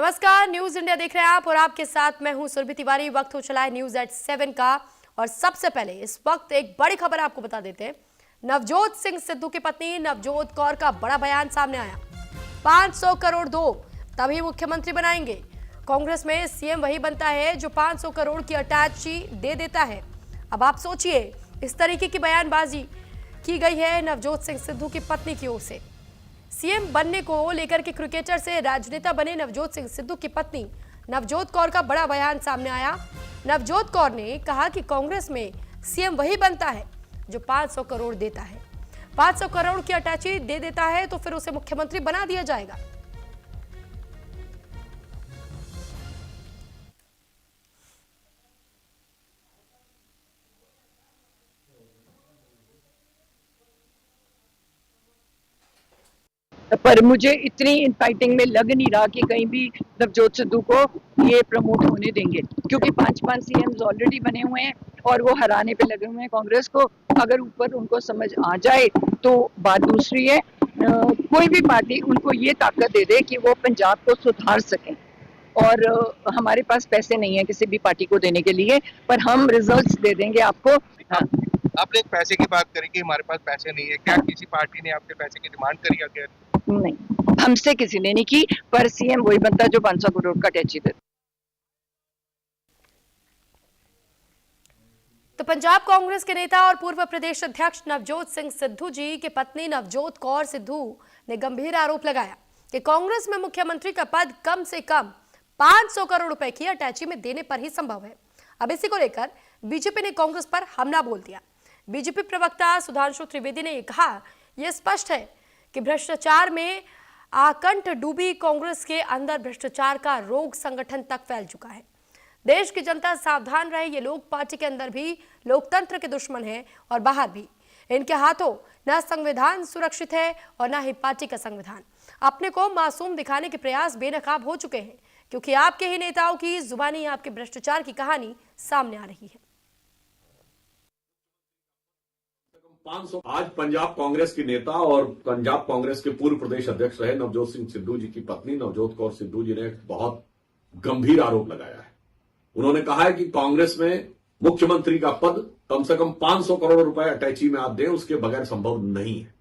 नमस्कार, news India देख रहे हैं आप और आपके साथ मैं हूं सुरभि तिवारी। वक्त हो चला है न्यूज एट 7 का और सबसे पहले इस वक्त एक बड़ी खबर आपको बता देते हैं। नवजोत सिंह सिद्धू की पत्नी नवजोत कौर का बड़ा बयान सामने आया। 500 करोड़ दो तभी मुख्यमंत्री बनाएंगे। कांग्रेस में सीएम वही बनता है जो 500 करोड़ की अटैची दे देता है। अब आप सोचिए, इस तरीके की बयानबाजी की गई है नवजोत सिंह सिद्धू की पत्नी की ओर से। सीएम बनने को लेकर के क्रिकेटर से राजनेता बने नवजोत सिंह सिद्धू की पत्नी नवजोत कौर का बड़ा बयान सामने आया। नवजोत कौर ने कहा कि कांग्रेस में सीएम वही बनता है जो 500 करोड़ देता है। 500 करोड़ की अटैची दे देता है तो फिर उसे मुख्यमंत्री बना दिया जाएगा। पर मुझे इतनी इनफाइटिंग में लग नहीं रहा कि कहीं भी नवजोत सिद्धू को ये प्रमोट होने देंगे, क्योंकि 5 सीएम्स ऑलरेडी बने हुए हैं और वो हराने पे लगे हुए हैं कांग्रेस को। अगर ऊपर उनको समझ आ जाए तो बात दूसरी है। कोई भी पार्टी उनको ये ताकत दे दे कि वो पंजाब को सुधार सकें। और हमारे पास पैसे नहीं है किसी भी पार्टी को देने के लिए, पर हम रिजल्ट्स दे देंगे आपको। हाँ। आपने एक पैसे की बात करी कि हमारे पास पैसे नहीं है, क्या किसी पार्टी ने आपके पैसे की डिमांड करी आगे? नहीं, हमसे किसी ने नहीं की, पर सीएम वही बनता जो 500 करोड़ का टैक्स देता। तो पंजाब कांग्रेस के नेता और पूर्व प्रदेश अध्यक्ष नवजोत सिंह सिद्धू जी की पत्नी नवजोत कौर सिद्धू ने गंभीर आरोप लगाया कि कांग्रेस में मुख्यमंत्री का पद कम से कम 500 करोड़ रुपए की अटैची में देने पर ही संभव है। अब इसी को लेकर बीजेपी ने कांग्रेस पर हमला बोल दिया। बीजेपी प्रवक्ता सुधांशु त्रिवेदी ने कहा, यह स्पष्ट है कि भ्रष्टाचार में आकंठ डूबी कांग्रेस के अंदर भ्रष्टाचार का रोग संगठन तक फैल चुका है। देश की जनता सावधान रहे, ये लोग पार्टी के अंदर भी लोकतंत्र के दुश्मन हैं और बाहर भी। इनके हाथों न संविधान सुरक्षित है और न ही पार्टी का संविधान। अपने को मासूम दिखाने के प्रयास बेनकाब हो चुके हैं, क्योंकि आपके ही नेताओं की जुबानी आपके भ्रष्टाचार की कहानी सामने आ रही है। आज पंजाब कांग्रेस की नेता और पंजाब कांग्रेस के पूर्व प्रदेश अध्यक्ष रहे नवजोत सिंह सिद्धू जी की पत्नी नवजोत कौर सिद्धू जी ने बहुत गंभीर आरोप लगाया है। उन्होंने कहा है कि कांग्रेस में मुख्यमंत्री का पद कम से कम 500 करोड़ रुपए अटैची में आप दें, उसके बगैर संभव नहीं है।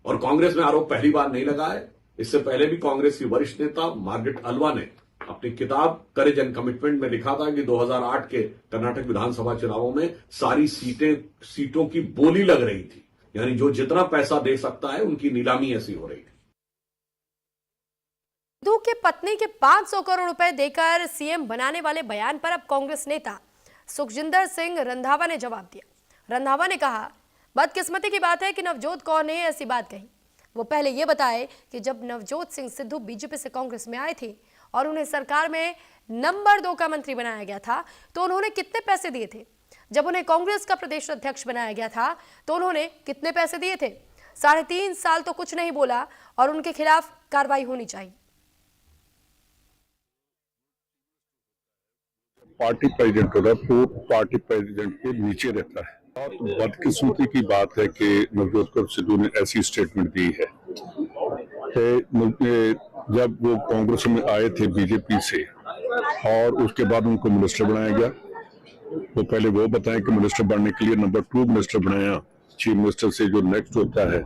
और कांग्रेस में आरोप पहली बार नहीं लगा है। इससे पहले भी कांग्रेस की वरिष्ठ नेता मार्गरेट अल्वा ने अपनी किताब करेज एंड कमिटमेंट में लिखा था कि 2008 के कर्नाटक विधानसभा चुनावों में सारी सीटों की बोली लग रही थी, यानी जो जितना पैसा दे सकता है उनकी नीलामी ऐसी हो रही थी। सिद्धू के पत्नी के 500 करोड़ रुपए देकर सीएम बनाने वाले बयान पर अब कांग्रेस नेता सुखजिंदर सिंह रंधावा ने जवाब दिया। रंधावा ने कहा, बदकिस्मती की बात है कि नवजोत कौर ने ऐसी बात कही। वो पहले ये बताए कि जब नवजोत सिंह सिद्धू बीजेपी से कांग्रेस में आए थे और उन्हें सरकार में नंबर 2 का मंत्री बनाया गया था तो उन्होंने कितने पैसे दिए थे। जब उन्हें कांग्रेस का प्रदेश अध्यक्ष बनाया गया था तो उन्होंने कितने पैसे दिए थे। 3.5 साल तो कुछ नहीं बोला और उनके खिलाफ कार्रवाई होनी चाहिए। पार्टी प्रेसिडेंट होता है वो पार्टी प्रेसिडेंट के नीचे रहता है। और बदकिस्मती की बात है कि नवजोत कौर सिद्धू ने ऐसी स्टेटमेंट दी है कि जब वो कांग्रेस में आए थे बीजेपी से और उसके बाद उनको मिनिस्टर बनाया गया, वो पहले वो बताएं कि मिनिस्टर बनने के लिए नंबर 2 मिनिस्टर बनाया, चीफ मिनिस्टर से जो नेक्स्ट होता है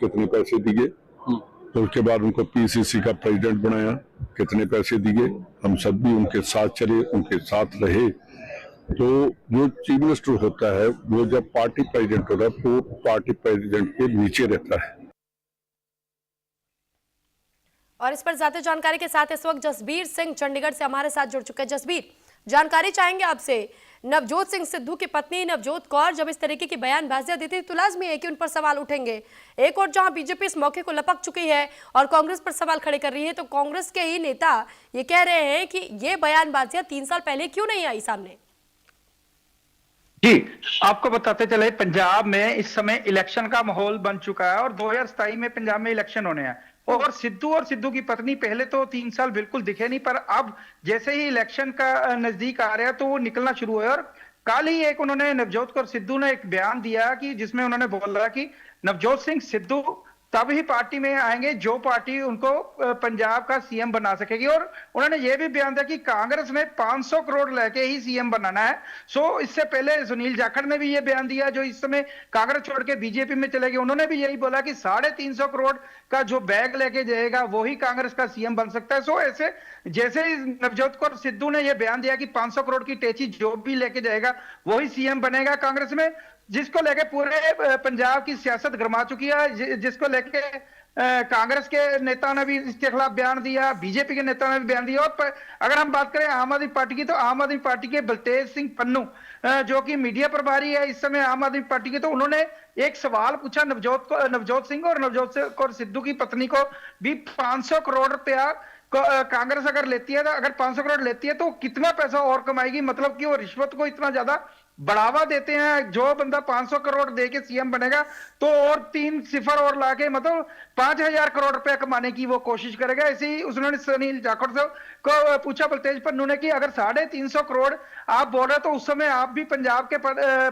कितने पैसे दिए, तो उसके बाद उनको पीसीसी का प्रेसिडेंट बनाया, कितने पैसे दिए। हम सब भी उनके साथ चले, उनके साथ रहे। तो जो चीफ मिनिस्टर होता है वो जब पार्टी प्रेसिडेंट होता है वो पार्टी प्रेसिडेंट के नीचे रहता है। और इस पर ज्यादा जानकारी के साथ इस वक्त जसबीर सिंह चंडीगढ़ से हमारे साथ जुड़ चुके हैं। जसबीर, जानकारी चाहेंगे आपसे। नवजोत सिंह सिद्धू की पत्नी नवजोत कौर जब इस तरीके की बयानबाजियां देती तो लाजमी है कि उन पर सवाल उठेंगे। एक और जहां बीजेपी इस मौके को लपक चुकी है और कांग्रेस पर सवाल खड़े कर रही है, तो कांग्रेस के ही नेता ये कह रहे हैं कि ये बयानबाजियां 3 साल पहले क्यों नहीं आई सामने। जी, आपको बताते चले पंजाब में इस समय इलेक्शन का माहौल बन चुका है और 2027 में पंजाब में इलेक्शन होने हैं और सिद्धू की पत्नी पहले तो 3 साल बिल्कुल दिखे नहीं, पर अब जैसे ही इलेक्शन का नजदीक आ रहा है तो वो निकलना शुरू हुआ। और कल ही एक उन्होंने नवजोत कौर सिद्धू ने एक बयान दिया कि जिसमें उन्होंने बोला कि नवजोत सिंह सिद्धू तब ही पार्टी में आएंगे जो पार्टी उनको पंजाब का सीएम बना सकेगी। और उन्होंने ये भी बयान दिया कि कांग्रेस ने 500 करोड़ लेके ही सीएम बनाना है। सो इससे पहले सुनील जाखड़ ने भी ये बयान दिया, जो इस समय कांग्रेस छोड़ के बीजेपी में चले गए। उन्होंने भी यही बोला कि 350 करोड़ का जो बैग लेके जाएगा वही कांग्रेस का सीएम बन सकता है। सो ऐसे जैसे ही नवजोत कौर सिद्धू ने यह बयान दिया कि 500 करोड़ की टेची जो भी लेके जाएगा वही सीएम बनेगा कांग्रेस में, जिसको लेके पूरे पंजाब की सियासत गरमा चुकी है, जिसको लेके कांग्रेस के नेता ने भी इसके खिलाफ बयान दिया, बीजेपी के नेता ने भी बयान दिया। और अगर हम बात करें आम आदमी पार्टी की, तो आम आदमी पार्टी के बलतेज सिंह पन्नू जो कि मीडिया प्रभारी है इस समय आम आदमी पार्टी के, तो उन्होंने एक सवाल पूछा नवजोत सिंह और नवजोत कौर सिद्धू की पत्नी को भी 500 करोड़ रुपया कांग्रेस अगर लेती है, तो अगर 500 करोड़ लेती है तो कितना पैसा और कमाएगी। मतलब कि वो रिश्वत को इतना ज्यादा बढ़ावा देते हैं, जो बंदा 500 करोड़ दे के सीएम बनेगा तो और 3 सिफर और लाके मतलब 5000 करोड़ रुपया कमाने की वो कोशिश करेगा। ऐसे ही उन्होंने सुनील जाखड़ से को पूछा बलतेज पन्नू ने कि अगर 350 करोड़ आप बोल रहे तो उस समय आप भी पंजाब के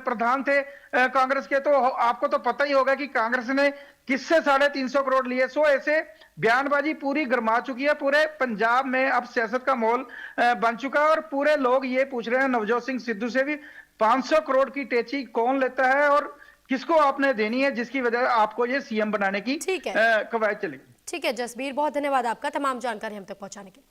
प्रधान थे कांग्रेस के, तो आपको तो पता ही होगा कि कांग्रेस ने किससे 350 करोड़ लिए। सो ऐसे बयानबाजी पूरी गरमा चुकी है, पूरे पंजाब में अब सियासत का माहौल बन चुका है और पूरे लोग ये पूछ रहे हैं नवजोत सिंह सिद्धू से भी 500 करोड़ की टेची कौन लेता है और किसको आपने देनी है, जिसकी वजह आपको ये सीएम बनाने की कवायद चलेगी। ठीक है जसबीर, बहुत धन्यवाद आपका तमाम जानकारी हम तक पहुंचाने के लिए।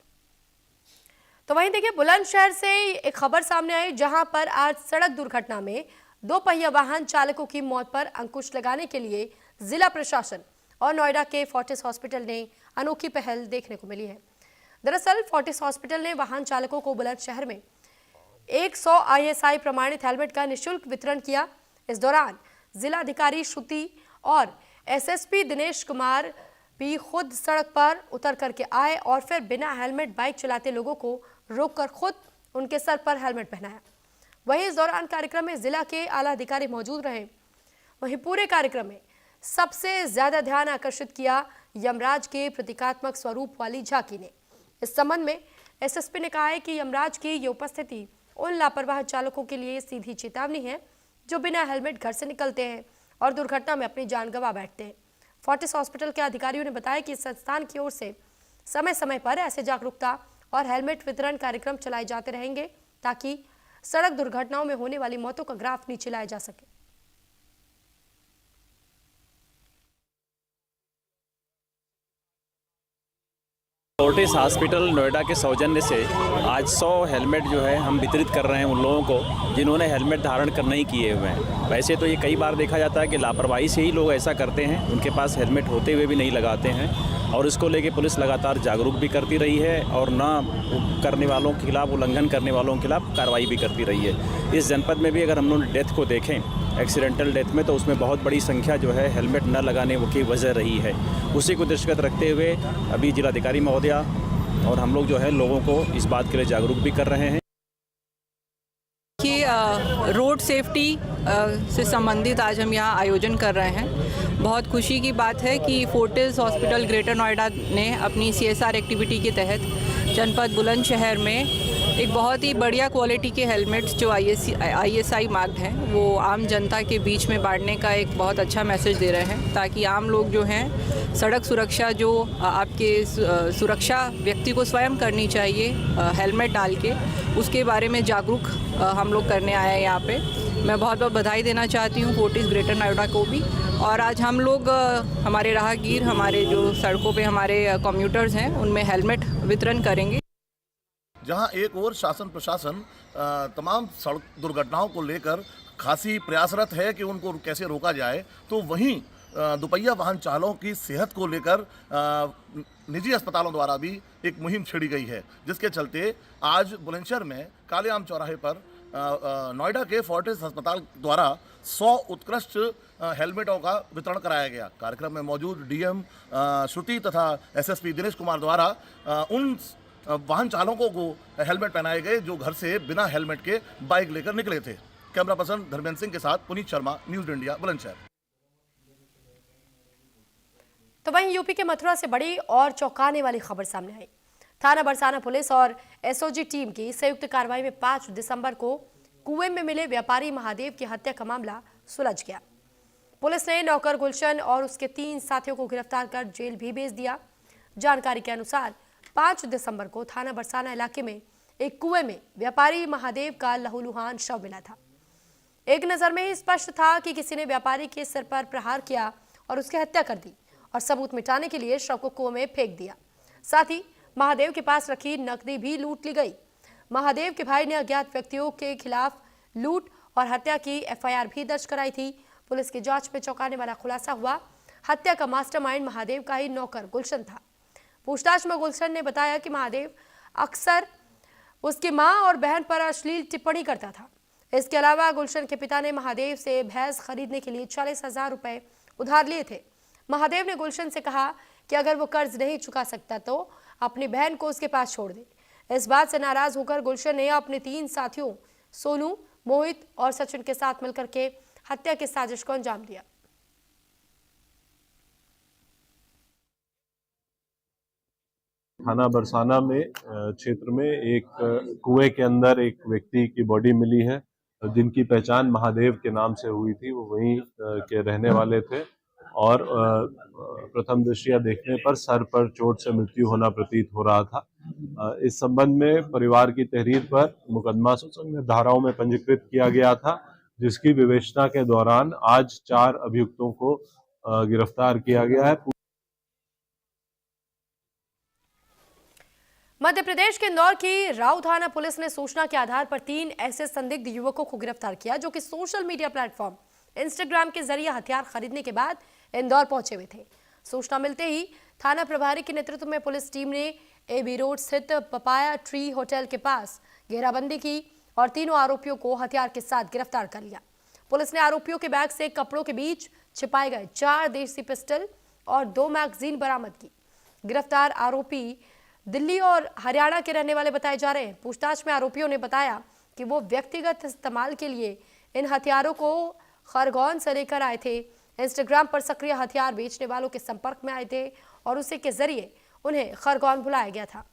तो वहीं देखिए बुलंदशहर से एक खबर सामने आई, जहां पर आज सड़क दुर्घटना में 2 पहिया वाहन चालकों की मौत पर अंकुश लगाने के लिए जिला प्रशासन और नोएडा के फोर्टिस हॉस्पिटल ने अनोखी पहल देखने को मिली है। दरअसल फोर्टिस हॉस्पिटल ने वाहन चालकों को बुलंदशहर में 100 ISI प्रमाणित हेलमेट का निःशुल्क वितरण किया। इस दौरान जिलाधिकारी श्रुति और SSP दिनेश कुमार भी खुद सड़क पर उतर करके आए और फिर बिना हेलमेट बाइक चलाते लोगों को रोककर खुद उनके सर पर हेलमेट पहनाया। वहीं इस दौरान कार्यक्रम में जिला के आला अधिकारी मौजूद रहे। वहीं पूरे कार्यक्रम में सबसे ज्यादा ध्यान आकर्षित किया यमराज के प्रतीकात्मक स्वरूप वाली झांकी ने। इस संबंध में SSP ने कहा है कि यमराज की ये उपस्थिति उन लापरवाह चालकों के लिए सीधी चेतावनी है जो बिना हेलमेट घर से निकलते हैं और दुर्घटना में अपनी जान गंवा बैठते हैं। फोर्टिस हॉस्पिटल के अधिकारियों ने बताया कि संस्थान की ओर से समय समय पर ऐसे जागरूकता और हेलमेट वितरण कार्यक्रम चलाए जाते रहेंगे ताकि सड़क दुर्घटनाओं में होने वाली मौतों का ग्राफ नीचे लाया जा सके। फोर्टिस हॉस्पिटल नोएडा के सौजन्य से आज 100 हेलमेट जो है हम वितरित कर रहे हैं उन लोगों को जिन्होंने हेलमेट धारण कर नहीं किए हुए हैं। वैसे तो ये कई बार देखा जाता है कि लापरवाही से ही लोग ऐसा करते हैं, उनके पास हेलमेट होते हुए भी नहीं लगाते हैं और इसको लेके पुलिस लगातार जागरूक भी करती रही है और ना करने वालों के खिलाफ, उल्लंघन करने वालों के खिलाफ कार्रवाई भी करती रही है। इस जनपद में भी अगर हम लोग डेथ को देखें, एक्सीडेंटल डेथ में, तो उसमें बहुत बड़ी संख्या जो है हेलमेट न लगाने की वजह रही है। उसी को दृष्टिगत रखते हुए अभी जिलाधिकारी महोदया और हम लोग जो है लोगों को इस बात के लिए जागरूक भी कर रहे हैं कि रोड सेफ्टी से संबंधित आज हम यहाँ आयोजन कर रहे हैं। बहुत खुशी की बात है कि फोर्टिस हॉस्पिटल ग्रेटर नोएडा ने अपनी CSR एक्टिविटी के तहत जनपद बुलंदशहर में एक बहुत ही बढ़िया क्वालिटी के हेलमेट्स जो ISI मार्क्ड हैं वो आम जनता के बीच में बांटने का एक बहुत अच्छा मैसेज दे रहे हैं, ताकि आम लोग जो हैं सड़क सुरक्षा, जो आपके सुरक्षा व्यक्ति को स्वयं करनी चाहिए हेलमेट डाल के, उसके बारे में जागरूक हम लोग करने आए हैं यहाँ पे। मैं बहुत बहुत बधाई देना चाहती हूँ फोर्टिस ग्रेटर नोएडा को भी। और आज हम लोग हमारे राहगीर, हमारे जो सड़कों पे हमारे कम्यूटर्स हैं, उनमें हेलमेट वितरण करेंगे। जहां एक और शासन प्रशासन तमाम सड़क दुर्घटनाओं को लेकर खासी प्रयासरत है कि उनको कैसे रोका जाए, तो वहीं दोपहिया वाहन चालकों की सेहत को लेकर निजी अस्पतालों द्वारा भी एक मुहिम छेड़ी गई है, जिसके चलते आज बुलंदशहर में कालेआम चौराहे पर नोएडा के फोर्टिस अस्पताल द्वारा 100 उत्कृष्ट हेलमेटों का वितरण कराया गया। कार्यक्रम में मौजूद DM श्रुति तथा SSP दिनेश कुमार द्वारा उन वाहन चालकों को हेलमेट पहनाए गए जो घर से बिना हेलमेट के बाइक लेकर निकले थे। कैमरा पर्सन धर्मेंद्र सिंह के साथ पुनीत शर्मा, न्यूज़ इंडिया, बुलंदशहर। तो वहीं यूपी के मथुरा से बड़ी और चौंकाने वाली खबर सामने आई। थाना बरसाना पुलिस और SOG टीम की संयुक्त कार्रवाई में 5 दिसंबर को कुएं में मिले व्यापारी महादेव की हत्या का मामला सुलझ गया। पुलिस ने नौकर गुलशन और उसके 3 साथियों को गिरफ्तार कर जेल भी भेज दिया। जानकारी के अनुसार 5 दिसंबर को थाना बरसाना इलाके में एक कुएं में व्यापारी महादेव का लहूलुहान शव मिला था। एक नजर में ही स्पष्ट था कि किसी ने व्यापारी के सिर पर प्रहार किया और उसकी हत्या कर दी और सबूत मिटाने के लिए शव को कुएं में फेंक दिया। साथ ही महादेव के पास रखी नकदी भी लूट ली गई। महादेव के भाई ने अज्ञात व्यक्तियों के खिलाफ लूट और हत्या की एफआईआर भी दर्ज कराई थी। पुलिस की जांच में चौंकाने वाला खुलासा हुआ, हत्या का मास्टरमाइंड महादेव का ही नौकर गुलशन था। पूछताछ में गुलशन ने बताया कि महादेव अक्सर उसकी मां और बहन पर अश्लील टिप्पणी करता था। इसके अलावा गुलशन के पिता ने महादेव से भैंस खरीदने के लिए 40,000 रुपए उधार लिए थे। महादेव ने गुलशन से कहा कि अगर वो कर्ज नहीं चुका सकता तो अपनी बहन को उसके पास छोड़ दे। इस बात से नाराज होकर गुलशन ने अपने 3 साथियों सोनू, मोहित और सचिन के साथ मिलकर के हत्या की साजिश को अंजाम दिया। थाना बरसाना में क्षेत्र में एक कुएं के अंदर एक व्यक्ति की बॉडी मिली है, जिनकी पहचान महादेव के नाम से हुई थी। वो वहीं के रहने वाले थे और प्रथम दृष्टया देखने पर सर पर चोट से मृत्यु होना प्रतीत हो रहा था। इस संबंध में परिवार की तहरीर पर मुकदमा सुसंगत धाराओं में पंजीकृत किया गया था, जिसकी विवेचना के दौरान आज 4 अभियुक्तों को गिरफ्तार किया गया है। मध्य प्रदेश के इंदौर की राव थाना पुलिस ने सूचना के आधार पर 3 ऐसे संदिग्ध युवकों को गिरफ्तार किया जो कि सोशल मीडिया प्लेटफॉर्म इंस्टाग्राम के जरिए हथियार खरीदने के बाद इंदौर पहुंचे हुए थे। सूचना मिलते ही थाना प्रभारी के नेतृत्व में पुलिस टीम ने एबी रोड स्थित पपाया ट्री होटल के पास घेराबंदी की और तीनों आरोपियों को हथियार के साथ गिरफ्तार कर लिया। पुलिस ने आरोपियों के बैग से कपड़ों के बीच छिपाए गए 4 देसी पिस्टल और 2 मैगजीन बरामद की। गिरफ्तार आरोपी दिल्ली और हरियाणा के रहने वाले बताए जा रहे हैं। पूछताछ में आरोपियों ने बताया कि वो व्यक्तिगत इस्तेमाल के लिए इन हथियारों को खरगोन से लेकर आए थे। इंस्टाग्राम पर सक्रिय हथियार बेचने वालों के संपर्क में आए थे और उसी के जरिए उन्हें खरगोन बुलाया गया था।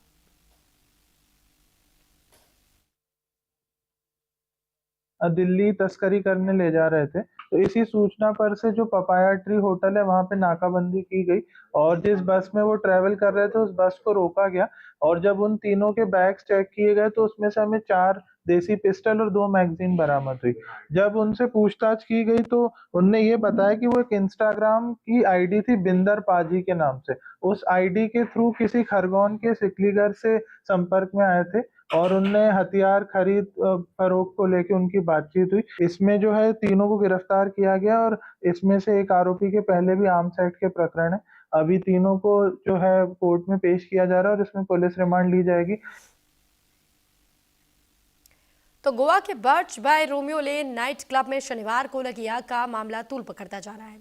दिल्ली तस्करी करने ले जा रहे थे, तो इसी सूचना पर से जो पपाया ट्री होटल है वहां पे नाकाबंदी की गई और जिस बस में वो ट्रेवल कर रहे थे उस बस को रोका गया और जब उन तीनों के बैग्स चेक किए गए तो उसमें से हमें 4 देसी पिस्टल और 2 मैगजीन बरामद हुई। जब उनसे पूछताछ की गई तो उनने ये बताया कि वो एक इंस्टाग्राम की आईडी थी बिंदर पाजी के नाम से, उस आईडी के थ्रू किसी खरगोन के सिकलीगर से संपर्क में आए थे और उनने हथियार खरीद फरोख्त को लेकर उनकी बातचीत हुई। इसमें जो है तीनों को गिरफ्तार किया गया और इसमें से एक आरोपी के पहले भी आर्म्स एक्ट के प्रकरण है। अभी तीनों को जो है कोर्ट में पेश किया जा रहा है और इसमें पुलिस रिमांड ली जाएगी। तो गोवा के Birch by Romeo Lane night club में शनिवार को लगी आग का मामला तूल पकड़ता जा रहा है।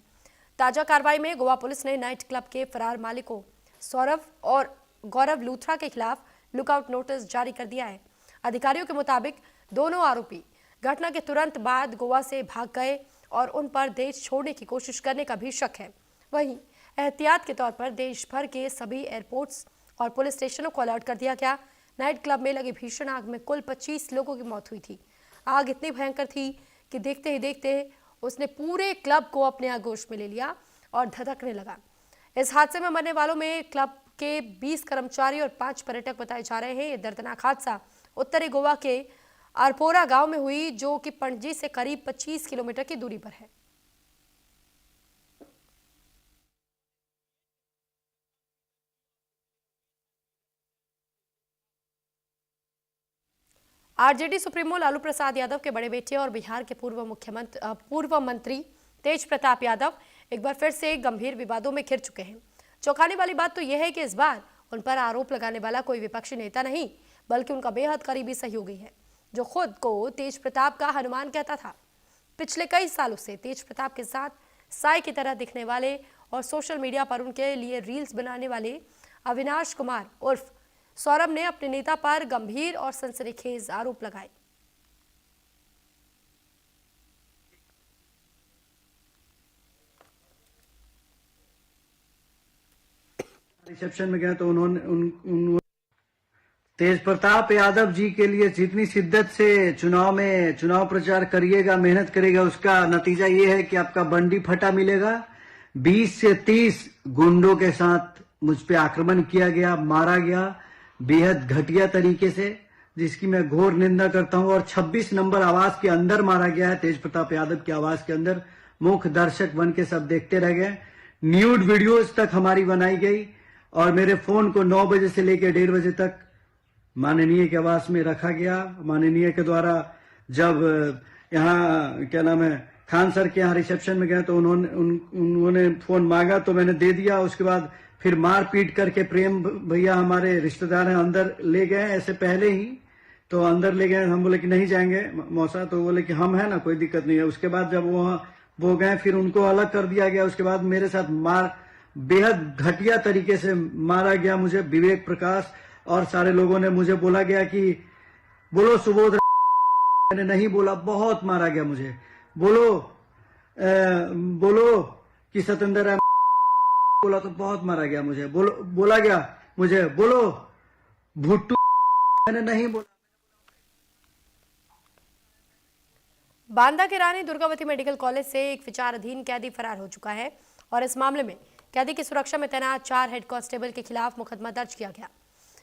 ताजा कार्रवाई में गोवा पुलिस ने नाइट क्लब के फरार मालिकों सौरभ और गौरव लूथरा के खिलाफ लुकआउट नोटिस जारी कर दिया है। अधिकारियों के मुताबिक दोनों आरोपी घटना के तुरंत बाद गोवा से भाग गए और उन पर देश छोड़ने की कोशिश करने का भी शक है। वहीं एहतियात के तौर पर देश भर के सभी एयरपोर्ट्स और पुलिस स्टेशनों को अलर्ट कर दिया गया। नाइट क्लब में लगी भीषण आग में कुल 25 लोगों की मौत हुई थी। आग इतनी भयंकर थी कि देखते ही देखते उसने पूरे क्लब को अपने आगोश में ले लिया और धधकने लगा। इस हादसे में मरने वालों में क्लब के 20 कर्मचारी और 5 पर्यटक बताए जा रहे हैं। ये दर्दनाक हादसा उत्तरी गोवा के अरपोरा गांव में हुई, जो कि पणजी से करीब 25 किलोमीटर की दूरी पर है। आरजेडी सुप्रीमो लालू प्रसाद यादव के बड़े बेटे और बिहार के पूर्व मंत्री तेज प्रताप यादव एक बार फिर से गंभीर विवादों में घिर चुके हैं। चौंकाने वाली बात तो यह है कि इस बार उन पर आरोप लगाने वाला कोई विपक्षी नेता नहीं, बल्कि उनका बेहद करीबी सहयोगी है, जो खुद को तेज प्रताप का हनुमान कहता था। पिछले कई सालों से तेज प्रताप के साथ साई की तरह दिखने वाले और सोशल मीडिया पर उनके लिए रील्स बनाने वाले अविनाश कुमार उर्फ सौरभ ने अपने नेता पर गंभीर और सनसनीखेज आरोप लगाए। रिसेप्शन में गया तो उन्होंने तेज प्रताप यादव जी के लिए जितनी शिद्दत से चुनाव प्रचार करिएगा, मेहनत करेगा, उसका नतीजा ये है कि आपका बंडी फटा मिलेगा। 20 से 30 गुंडों के साथ मुझ पे आक्रमण किया गया, मारा गया बेहद घटिया तरीके से, जिसकी मैं घोर निंदा करता हूं। और 26 नंबर आवास के अंदर मारा गया है, तेज प्रताप यादव के आवास के अंदर। मुख्य दर्शक बन के सब देखते रह गए। न्यूड वीडियोस तक हमारी बनाई गई और मेरे फोन को 9 बजे से लेकर 1:30 बजे तक माननीय के आवास में रखा गया। माननीय के द्वारा जब यहाँ क्या नाम है खान सर के यहाँ रिसेप्शन में गए तो उन्होंने फोन मांगा तो मैंने दे दिया। उसके बाद फिर मार पीट करके प्रेम भैया हमारे रिश्तेदार हैं अंदर ले गए, ऐसे पहले ही तो अंदर ले गए। हम बोले कि नहीं जाएंगे मौसा, तो बोले कि हम है ना, कोई दिक्कत नहीं है। उसके बाद जब वो गए फिर उनको अलग कर दिया गया। उसके बाद मेरे साथ बेहद घटिया तरीके से मारा गया मुझे। विवेक प्रकाश और सारे लोगों ने मुझे बोला गया कि बोलो सुबोध, मैंने नहीं बोला, बहुत मारा गया मुझे। बोलो कि सतेंद्र राय बोला तो बहुत मारा गया मुझे। बोला गया मुझे बोलो भुट्टू, मैंने नहीं बोला। बांदा के रानी दुर्गावती मेडिकल कॉलेज से एक विचाराधीन कैदी फरार हो चुका है और इस मामले में कैदी की सुरक्षा में तैनात 4 हेड कांस्टेबल के खिलाफ मुकदमा दर्ज किया गया।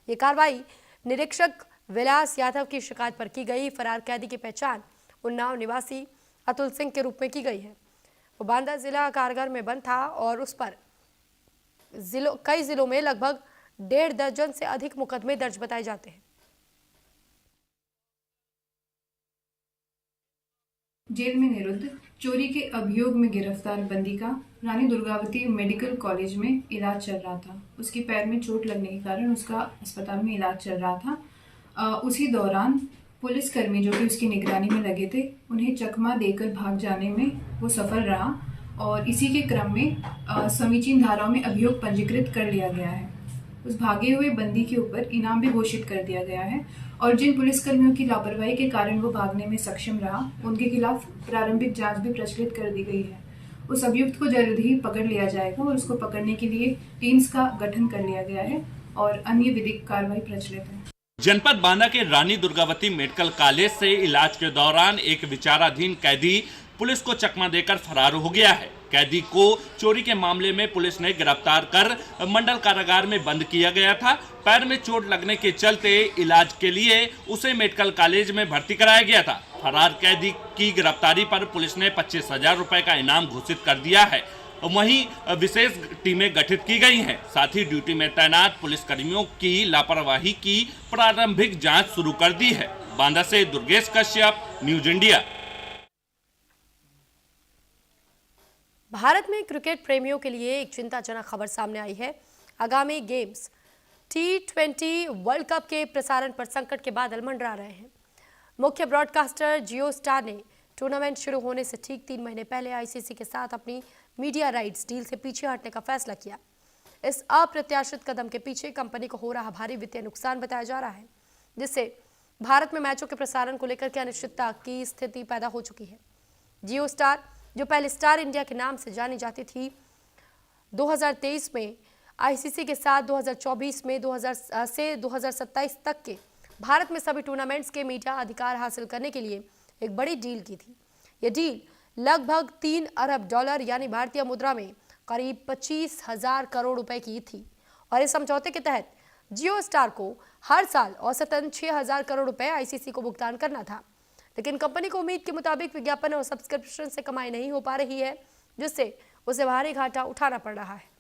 ये कार्रवाई निरीक्षक विलास यादव की शिकायत पर की गई। फरार कैदी की पहचान उन्नाव निवासी अतुल सिंह के रूप में की गई है। वो बांदा जिला कारागार में बंद था और उस पर कई जिलों में लगभग 1.5 दर्जन से अधिक मुकदमे दर्ज बताए जाते हैं। जेल में निरुद्ध चोरी के अभियोग में गिरफ्तार बंदी का रानी दुर्गावती मेडिकल कॉलेज में इलाज चल रहा था। उसकी पैर में चोट लगने के कारण उसका अस्पताल में इलाज चल रहा था। उसी दौरान पुलिसकर्मी जो कि उसकी निगरानी में लगे थे, उन्हें चकमा देकर भाग जाने में वो सफल रहा और इसी के क्रम में समीचीन धाराओं में अभियोग पंजीकृत कर लिया गया है। उस भागे हुए बंदी के ऊपर इनाम भी घोषित कर दिया गया है और जिन पुलिसकर्मियों की लापरवाही के कारण वो भागने में सक्षम रहा, उनके खिलाफ प्रारंभिक जांच भी प्रचलित कर दी गई है। उस अभियुक्त को जल्द ही पकड़ लिया जाएगा और उसको पकड़ने के लिए टीम्स का गठन कर लिया गया है और अन्य विधिक कार्रवाई प्रचलित है। जनपद बांदा के रानी दुर्गावती मेडिकल कॉलेज से इलाज के दौरान एक विचाराधीन कैदी पुलिस को चकमा देकर फरार हो गया है। कैदी को चोरी के मामले में पुलिस ने गिरफ्तार कर मंडल कारागार में बंद किया गया था। पैर में चोट लगने के चलते इलाज के लिए उसे मेडिकल कॉलेज में भर्ती कराया गया था। फरार कैदी की गिरफ्तारी पर पुलिस ने 25,000 रुपए का इनाम घोषित कर दिया है। वहीं विशेष टीमें गठित की गई हैं। साथ ही ड्यूटी में तैनात पुलिसकर्मियों की लापरवाही की प्रारंभिक जांच शुरू कर दी है। बांदा से दुर्गेश कश्यप, न्यूज इंडिया। भारत में क्रिकेट प्रेमियों के लिए एक चिंताजनक खबर सामने आई है। आगामी गेम्स T20 वर्ल्ड कप के प्रसारण पर संकट के बादल मंडरा रहे हैं। मुख्य ब्रॉडकास्टर जियो स्टार ने टूर्नामेंट शुरू होने से ठीक 3 महीने पहले आईसीसी के साथ अपनी मीडिया राइट्स डील से पीछे हटने का फैसला किया। इस अप्रत्याशित कदम के पीछे कंपनी को हो रहा भारी वित्तीय नुकसान बताया जा रहा है, जिससे भारत में मैचों के प्रसारण को लेकर के अनिश्चितता की स्थिति पैदा हो चुकी है। जियो स्टार, जो पहले स्टार इंडिया के नाम से जानी जाती थी, 2023 में आईसीसी के साथ 2024 में 2000 से 2027 तक के भारत में सभी टूर्नामेंट्स के मीडिया अधिकार हासिल करने के लिए एक बड़ी डील की थी। यह डील लगभग $3 अरब यानी भारतीय मुद्रा में करीब 25,000 करोड़ रुपए की थी और इस समझौते के तहत जियो स्टार को हर साल औसतन 6,000 करोड़ रुपए आईसीसी को भुगतान करना था। लेकिन कंपनी को उम्मीद के मुताबिक विज्ञापन और सब्सक्रिप्शन से कमाई नहीं हो पा रही है, जिससे उसे भारी घाटा उठाना पड़ रहा है।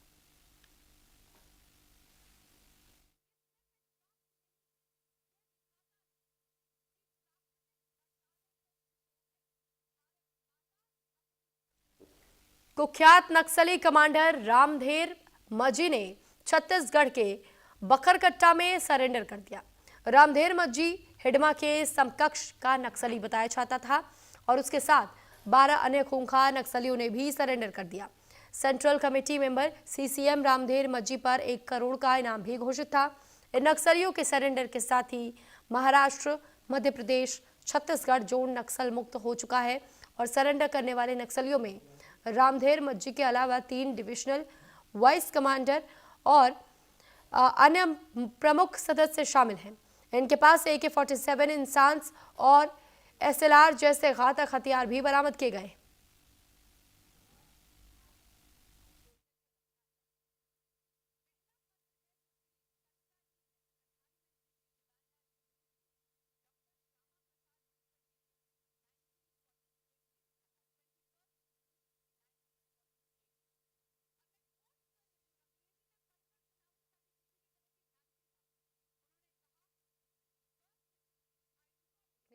कुख्यात नक्सली कमांडर रामधेर मज्जी ने छत्तीसगढ़ के बखरकट्टा में सरेंडर कर दिया। रामधेर मज्जी हिडमा के समकक्ष का नक्सली बताया जाता था और उसके साथ 12 अन्य खूंखार नक्सलियों ने भी सरेंडर कर दिया। Central committee member CCM Ramdher Majji पर 1 करोड़ का इनाम भी घोषित था। इन नक्सलियों के सरेंडर के साथ ही महाराष्ट्र, मध्य प्रदेश, छत्तीसगढ़ जोन नक्सल मुक्त हो चुका है और सरेंडर करने वाले नक्सलियों में रामधेर मज्जी के अलावा 3 डिविजनल वाइस कमांडर और अन्य प्रमुख सदस्य शामिल हैं। इनके पास से AK-47 इंसास और SLR जैसे घातक हथियार भी बरामद किए गए।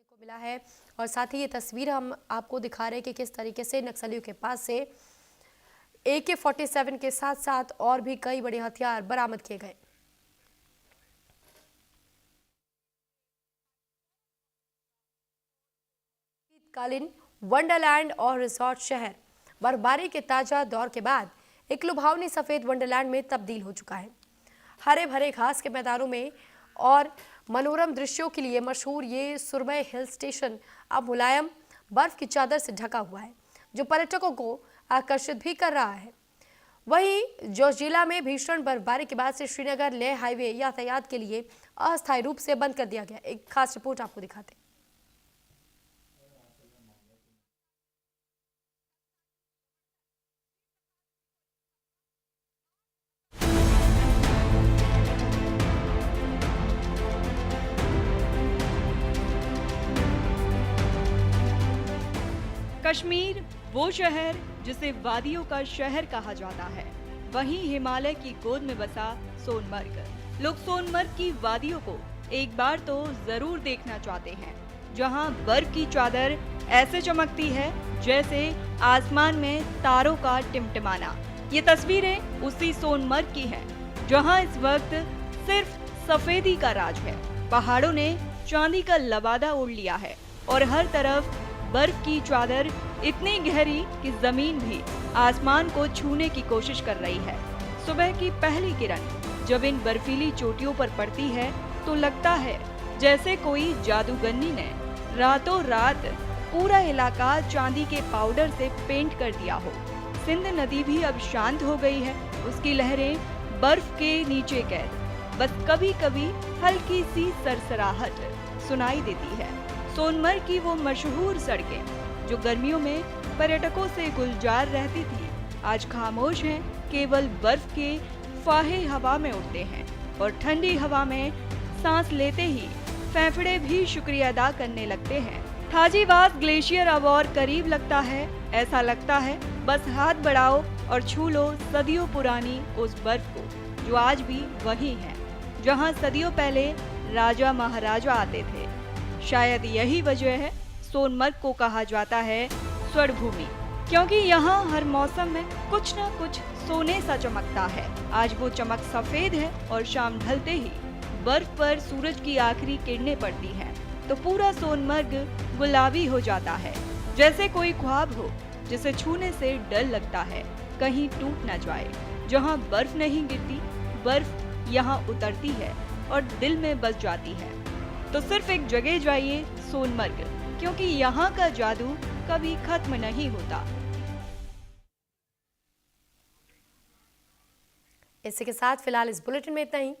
को मिला है और साथ ही ये तस्वीर हम आपको दिखा रहे हैं कि किस तरीके से नक्सलियों के पास से AK-47 के साथ साथ और भी कई बड़े हथियार बरामद किए गए। शीतकालीन वंडरलैंड और रिसोर्ट शहर बर्फबारी के ताजा दौर के बाद एक लुभावनी सफेद वंडरलैंड में तब्दील हो चुका है। हरे भरे घास के मैदानों में और मनोरम दृश्यों के लिए मशहूर ये सुरमई हिल स्टेशन अब मुलायम बर्फ की चादर से ढका हुआ है, जो पर्यटकों को आकर्षित भी कर रहा है। वहीं जोजिला में भीषण बर्फबारी के बाद से श्रीनगर लेह हाईवे यातायात के लिए अस्थायी रूप से बंद कर दिया गया। एक खास रिपोर्ट आपको दिखाते हैं। कश्मीर वो शहर जिसे वादियों का शहर कहा जाता है, वहीं हिमालय की गोद में बसा सोनमर्ग। लोग सोनमर्ग की वादियों को एक बार तो जरूर देखना चाहते हैं, जहां बर्फ की चादर ऐसे चमकती है जैसे आसमान में तारों का टिमटिमाना। ये तस्वीरें उसी सोनमर्ग की हैं, जहां इस वक्त सिर्फ सफेदी का राज है। पहाड़ों ने चांदी का लबादा ओढ़ लिया है और हर तरफ बर्फ की चादर इतनी गहरी कि जमीन भी आसमान को छूने की कोशिश कर रही है। सुबह की पहली किरण जब इन बर्फीली चोटियों पर पड़ती है तो लगता है जैसे कोई जादूगरनी ने रातों रात पूरा इलाका चांदी के पाउडर से पेंट कर दिया हो। सिंध नदी भी अब शांत हो गई है, उसकी लहरें बर्फ के नीचे कैद। बस कभी कभी हल्की सी सरसराहट सुनाई देती है। सोनमर्ग की वो मशहूर सड़कें जो गर्मियों में पर्यटकों से गुलजार रहती थी, आज खामोश हैं। केवल बर्फ के फाहे हवा में उड़ते हैं और ठंडी हवा में सांस लेते ही फेफड़े भी शुक्रिया अदा करने लगते हैं। थाजीवास ग्लेशियर अब और करीब लगता है। ऐसा लगता है बस हाथ बढ़ाओ और छू लो सदियों पुरानी उस बर्फ को, जो आज भी वही है जहां सदियों पहले राजा महाराजा आते थे। शायद यही वजह है सोनमर्ग को कहा जाता है स्वर्ण भूमि, क्योंकि यहाँ हर मौसम में कुछ न कुछ सोने सा चमकता है। आज वो चमक सफेद है और शाम ढलते ही बर्फ पर सूरज की आखिरी किरणें पड़ती हैं तो पूरा सोनमर्ग गुलाबी हो जाता है, जैसे कोई ख्वाब हो जिसे छूने से डर लगता है कहीं टूट न जाए। जहाँ बर्फ नहीं गिरती, बर्फ यहाँ उतरती है और दिल में बस जाती है। तो सिर्फ एक जगह जाइए, सोनमर्ग, क्योंकि यहाँ का जादू कभी खत्म नहीं होता। इसी के साथ फिलहाल इस बुलेटिन में इतना ही।